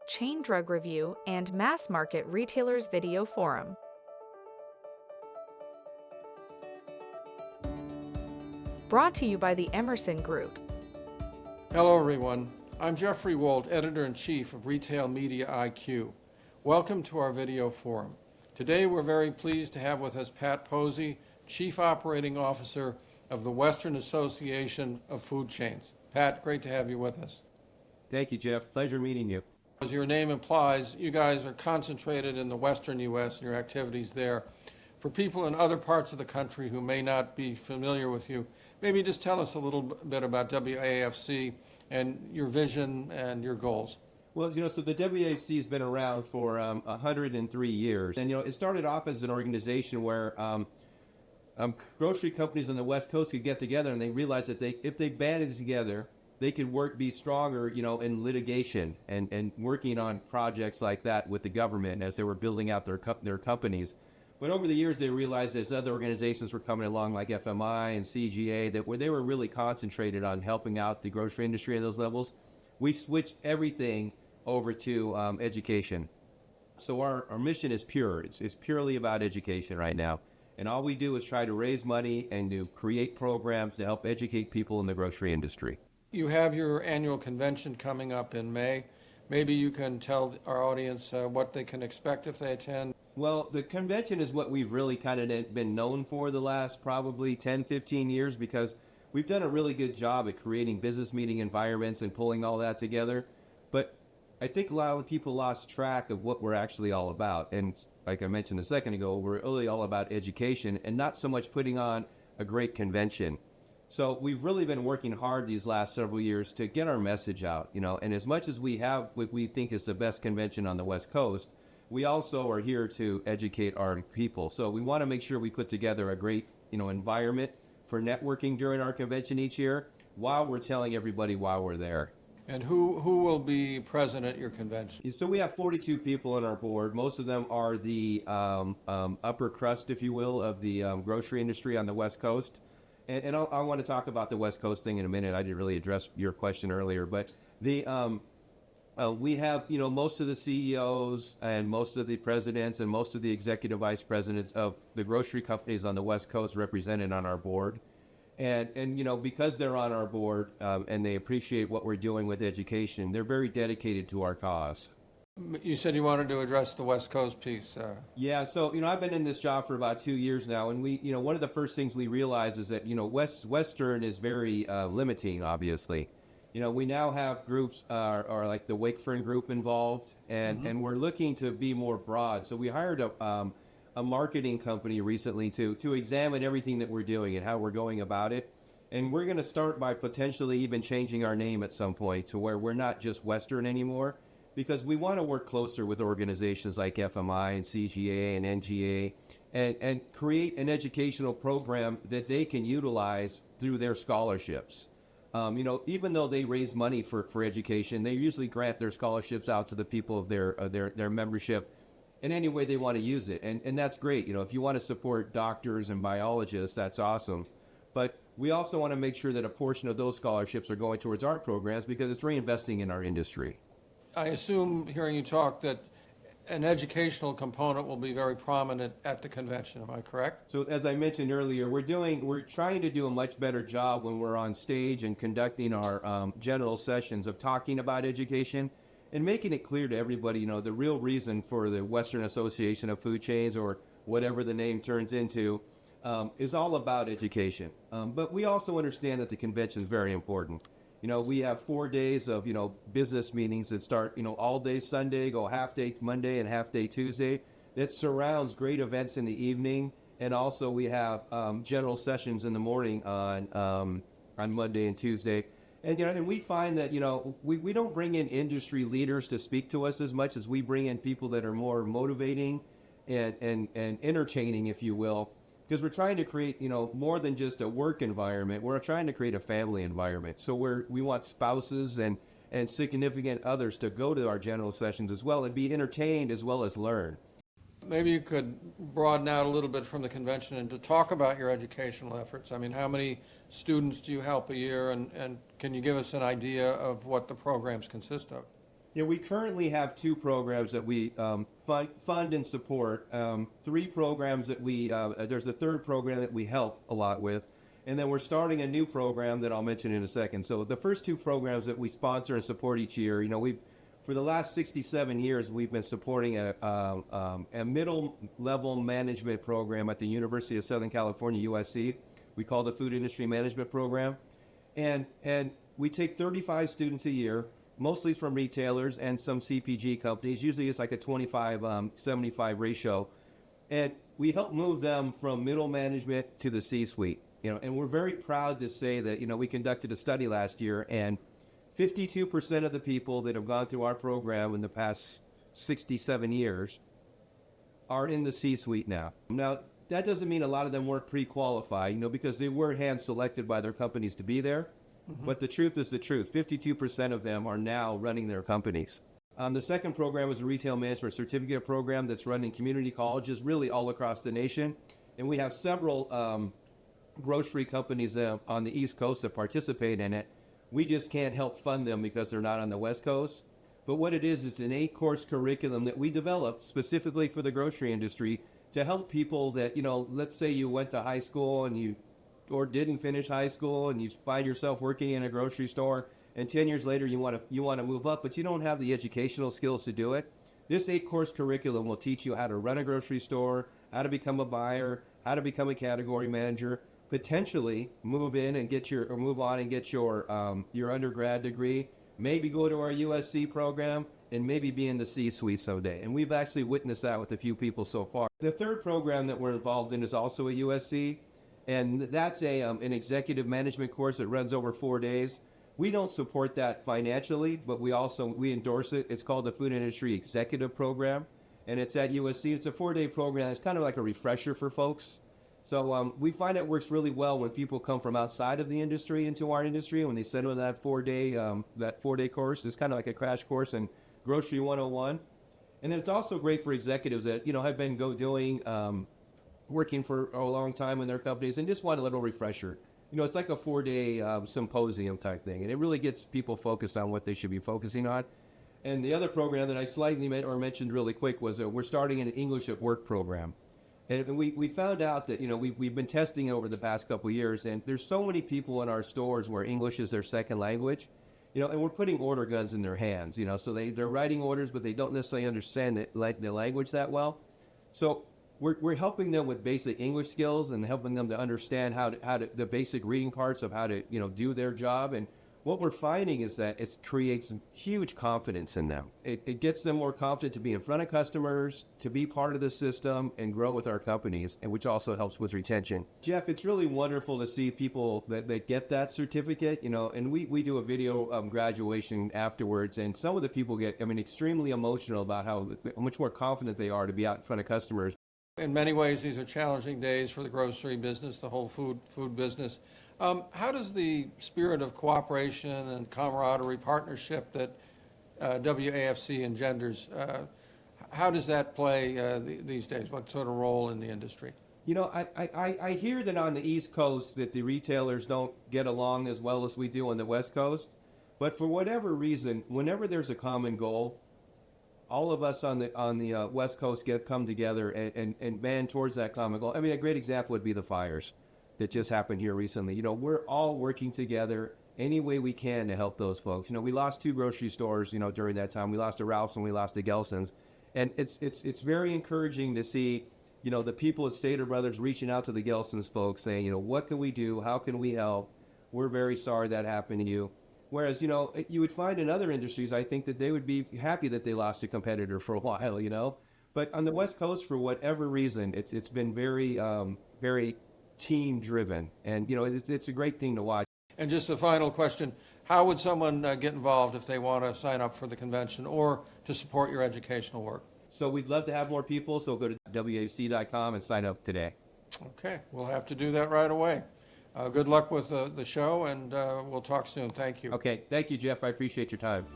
Chain Drug Review, and Mass Market Retailers Video Forum. Brought to you by the Emerson Group. Hello everyone, I'm Jeffrey Walt, Editor-in-Chief of Retail Media IQ. Welcome to our video forum. Today we're very pleased to have with us Pat Posey, Chief Operating Officer of the Western Association of Food Chains. Pat, great to have you with us. Thank you, Jeff. Pleasure meeting you. As your name implies, you guys are concentrated in the Western U.S. and your activities there. For people in other parts of the country who may not be familiar with you, maybe just tell us a little bit about WAFC and your vision and your goals. Well, so the WAFC has been around for 103 years. And, it started off as an organization where grocery companies on the West Coast could get together and they realized that if they banded together, they could be stronger, in litigation and working on projects like that with the government as they were building out their companies. But over the years, they realized as other organizations were coming along, like FMI and CGA, that they were really concentrated on helping out the grocery industry at those levels. We switched everything over to education. So our mission is pure. It's purely about education right now. And all we do is try to raise money and to create programs to help educate people in the grocery industry. You have your annual convention coming up in May. Maybe you can tell our audience what they can expect if they attend. Well, the convention is what we've really kind of been known for the last probably 10, 15 years because we've done a really good job at creating business meeting environments and pulling all that together. But I think a lot of people lost track of what we're actually all about. And like I mentioned a second ago, we're really all about education and not so much putting on a great convention. So we've really been working hard these last several years to get our message out, and as much as we have what we think is the best convention on the West Coast, we also are here to educate our people. So we want to make sure we put together a great, environment for networking during our convention each year while we're telling everybody while we're there. And who will be present at your convention? So we have 42 people on our board. Most of them are the upper crust, if you will, of the grocery industry on the West Coast. And I want to talk about the West Coast thing in a minute. I didn't really address your question earlier, but we have, most of the CEOs and most of the presidents and most of the executive vice presidents of the grocery companies on the West Coast represented on our board. And because they're on our board and they appreciate what we're doing with education, they're very dedicated to our cause. You said you wanted to address the West Coast piece. Yeah, so, I've been in this job for about 2 years now, and we, one of the first things we realize is that, Western is very limiting, obviously. We now have groups are like the Wakefern group involved, and we're looking to be more broad. So we hired a marketing company recently to examine everything that we're doing and how we're going about it. And we're going to start by potentially even changing our name at some point to where we're not just Western anymore, because we want to work closer with organizations like FMI and CGA and NGA and create an educational program that they can utilize through their scholarships. Even though they raise money for education, they usually grant their scholarships out to the people of their membership in any way they want to use it. And that's great. If you want to support doctors and biologists, that's awesome. But we also want to make sure that a portion of those scholarships are going towards our programs because it's reinvesting in our industry. I assume, hearing you talk, that an educational component will be very prominent at the convention. Am I correct? So as I mentioned earlier, we're trying to do a much better job when we're on stage and conducting our general sessions of talking about education and making it clear to everybody, the real reason for the Western Association of Food Chains, or whatever the name turns into, is all about education. But we also understand that the convention is very important. We have 4 days of, business meetings that start, all day Sunday, go half day Monday and half day Tuesday. That surrounds great events in the evening. And also we have general sessions in the morning on Monday and Tuesday. And, and we find that, we don't bring in industry leaders to speak to us as much as we bring in people that are more motivating and entertaining, if you will. Because we're trying to create, more than just a work environment. We're trying to create a family environment. So we want spouses and significant others to go to our general sessions as well and be entertained as well as learn. Maybe you could broaden out a little bit from the convention and to talk about your educational efforts. I mean, how many students do you help a year, and can you give us an idea of what the programs consist of? Yeah, we currently have 2 programs that we fund and support. 3 programs that there's a 3rd program that we help a lot with. And then we're starting a new program that I'll mention in a second. So the first 2 programs that we sponsor and support each year, for the last 67 years, we've been supporting a middle level management program at the University of Southern California, USC. We call the Food Industry Management Program. And we take 35 students a year, mostly from retailers and some CPG companies. Usually it's like a 25-75 ratio. And we help move them from middle management to the C-suite. And we're very proud to say that, we conducted a study last year, and 52% of the people that have gone through our program in the past 67 years are in the C-suite now. Now, that doesn't mean a lot of them weren't pre-qualified, because they were hand-selected by their companies to be there. Mm-hmm. But the truth is the truth. 52% of them are now running their companies. The second program is a retail management certificate program that's run in community colleges really all across the nation. And we have several grocery companies on the East Coast that participate in it. We just can't help fund them because they're not on the West Coast. But what it is an 8-course curriculum that we developed specifically for the grocery industry to help people that, let's say you went to high school or didn't finish high school and you find yourself working in a grocery store, and 10 years later you want to move up, but you don't have the educational skills to do it. This 8-course curriculum will teach you how to run a grocery store, how to become a buyer, how to become a category manager, potentially move on and get your undergrad degree, maybe go to our USC program, and maybe be in the C-suite someday. And we've actually witnessed that with a few people so far. The 3rd program that we're involved in is also a USC, and that's an executive management course that runs over 4 days. We don't support that financially, but we endorse it. It's called the Food Industry Executive Program, and it's at USC. It's a 4-day program. It's kind of like a refresher for folks. So we find it works really well when people come from outside of the industry into our industry. When they send them that 4-day course, it's kind of like a crash course in Grocery 101. And then it's also great for executives that have been working for a long time in their companies and just want a little refresher. It's like a 4-day symposium type thing, and it really gets people focused on what they should be focusing on. And the other program that I slightly mentioned really quick was we're starting an English at Work program. And we found out that, we've been testing it over the past couple of years, and there's so many people in our stores where English is their second language, and we're putting order guns in their hands, so they're writing orders, but they don't necessarily understand the language that well. So we're helping them with basic English skills and helping them to understand how to the basic reading parts of how to, do their job. And what we're finding is that it creates huge confidence in them. It gets them more confident to be in front of customers, to be part of the system, and grow with our companies, and which also helps with retention. Jeff, it's really wonderful to see people that get that certificate, and we do a video graduation afterwards, and some of the people get, extremely emotional about how much more confident they are to be out in front of customers. In many ways, these are challenging days for the grocery business, the whole food business. How does the spirit of cooperation and camaraderie, partnership that WAFC engenders, how does that play these days? What sort of role in the industry? I hear that on the East Coast that the retailers don't get along as well as we do on the West Coast. But for whatever reason, whenever there's a common goal, all of us on the West Coast come together and band towards that common goal. A great example would be the fires that just happened here recently. We're all working together any way we can to help those folks. We lost 2 grocery stores, during that time. We lost a Ralph's and we lost a Gelson's. And it's very encouraging to see, the people at Stater Brothers reaching out to the Gelson's folks saying, what can we do? How can we help? We're very sorry that happened to you. Whereas, you would find in other industries, I think that they would be happy that they lost a competitor for a while, But on the West Coast, for whatever reason, it's been very, very team driven. And, it's a great thing to watch. And just a final question, how would someone get involved if they want to sign up for the convention or to support your educational work? So we'd love to have more people, so go to WAFC.com and sign up today. Okay, we'll have to do that right away. Good luck with the show, and we'll talk soon. Thank you. Okay, thank you, Jeff. I appreciate your time.